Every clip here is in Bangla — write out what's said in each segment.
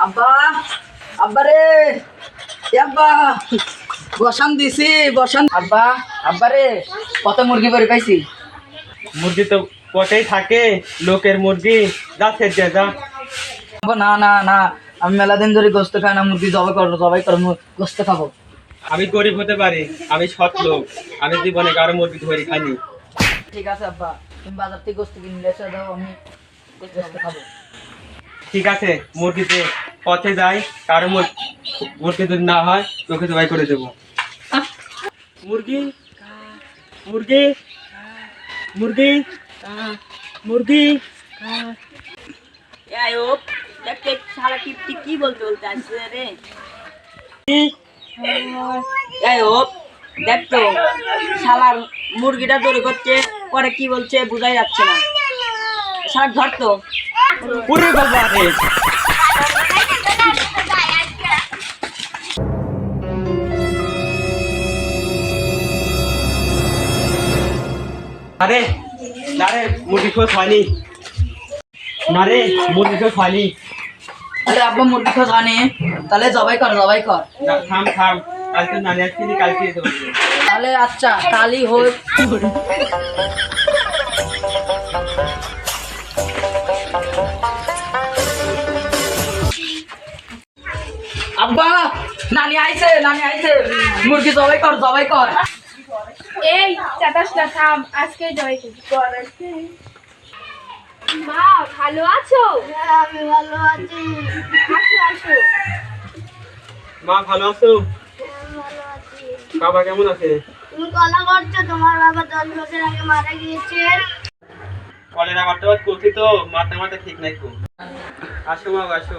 আব্বা আব্বা রে আব্বা বসান দিছি বসান আব্বা আব্বা রে কত মুরগি বড়ি পাইছি মুরগি তো পটেই থাকে লোকের মুরগি যা খেতে যা না না না আমি মেলা দিন ধরে গোস্ত খাই না মুরগি জবাই করো গোস্ত খাবো আমি গরিব হতে পারি আমি সৎ লোক আমি জীবনে কারো মুরগি ধরে খাইনি ঠিক আছে আব্বা তুমি বাজার থেকে গোস্ত কিনে এসে দাও আমি গোস্ত খাবো ঠিক আছে মুরগিতে পথে যাই কারো মুরগি যদি না হয় তোকে জবাই করে দেবো মুরগি মুরগি মুরগি মুরগি আয়ুব দেখতে শালা টিপটি কি বলতে বলতে আসছে রে আয়ুব দেখ তো শালার মুরগিটা দৌড়ে করছে পরে কি বলছে বোঝাই যাচ্ছে না শাক ধর তো পুরো বাবা রে আরে না রে মুরগি খোঁজ হয়নি না রে মুরগি খোঁজ হয়নি আরে আব্বা মুরগি খোঁজ আনে তাহলে জবাই কর থাম থাম কালকে নানি আসছিনি কালকে এসে বলবো তাহলে আচ্ছা কালই হোক আব্বা নানি আইছে মুরগি জবাই কর এই চাটাসটা থাম আজকে জয় করবি মা ভালো আছো? আমি ভালো আছি। আসো আসো। মা ভালো আছো ভালো আছি। বাবা কেমন আছে তুমি কলা করছো, তোমার বাবা 10 বছর আগে মারা গিয়েছে। কলেরা মারতে করছি তো মাথা ঠিক নাই খুব আসো মা আসো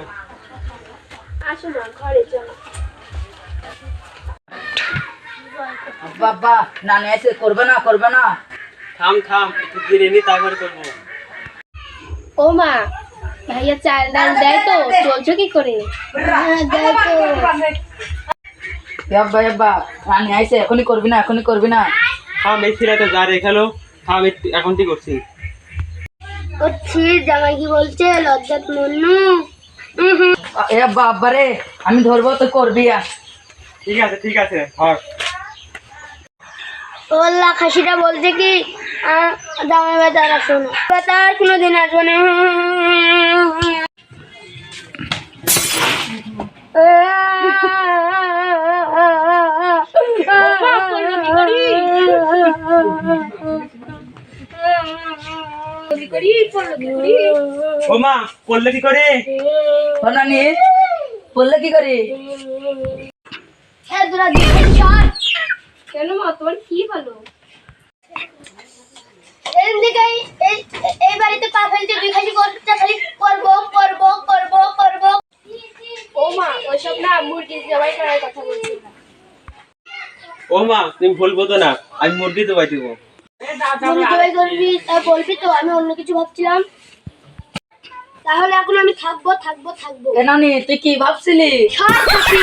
আসো না ঘরে চলো। আব্বা নানি আইছে করবে না থাম একটু ধীরে নি তারপরে করবো ও মা ভাইয়া চাল ডাল দেয় তো চলছো কি করে? হ্যাঁ, দেখো। আব্বা নানি আইছে এখনই করবি না থাম এই ছেলেটা যা রেখালো থাম এখন কি করছি করছি জামাই কি বলছে লজ্জাত মন্নু। আব্বা রে আমি ধরবো তো করবি ঠিক আছে হর ওল্লা খাসিটা বলছে কি জামাই বেতার আসো না, বেতার কোনোদিন আসবো না। ও মা করলে কি করে ও নানি বললে কি করি তোরা দেখে সর। কেন মা তোমার কি হলো? এই বাড়িতে পা ফেলতে তুই খালি করবো। ও মা ওইসব না মুরগি জবাই করার কথা বলছি না। ও মা তুমি ভুল বোঝো না আমি মুরগি তো বাই দেবো জবাই করবি তাই বলবি তো, আমি অন্য কিছু ভাবছিলাম। তাহলে এখন আমি থাকবো। এ নানি তুই কি ভাবছিলি সর খাসি।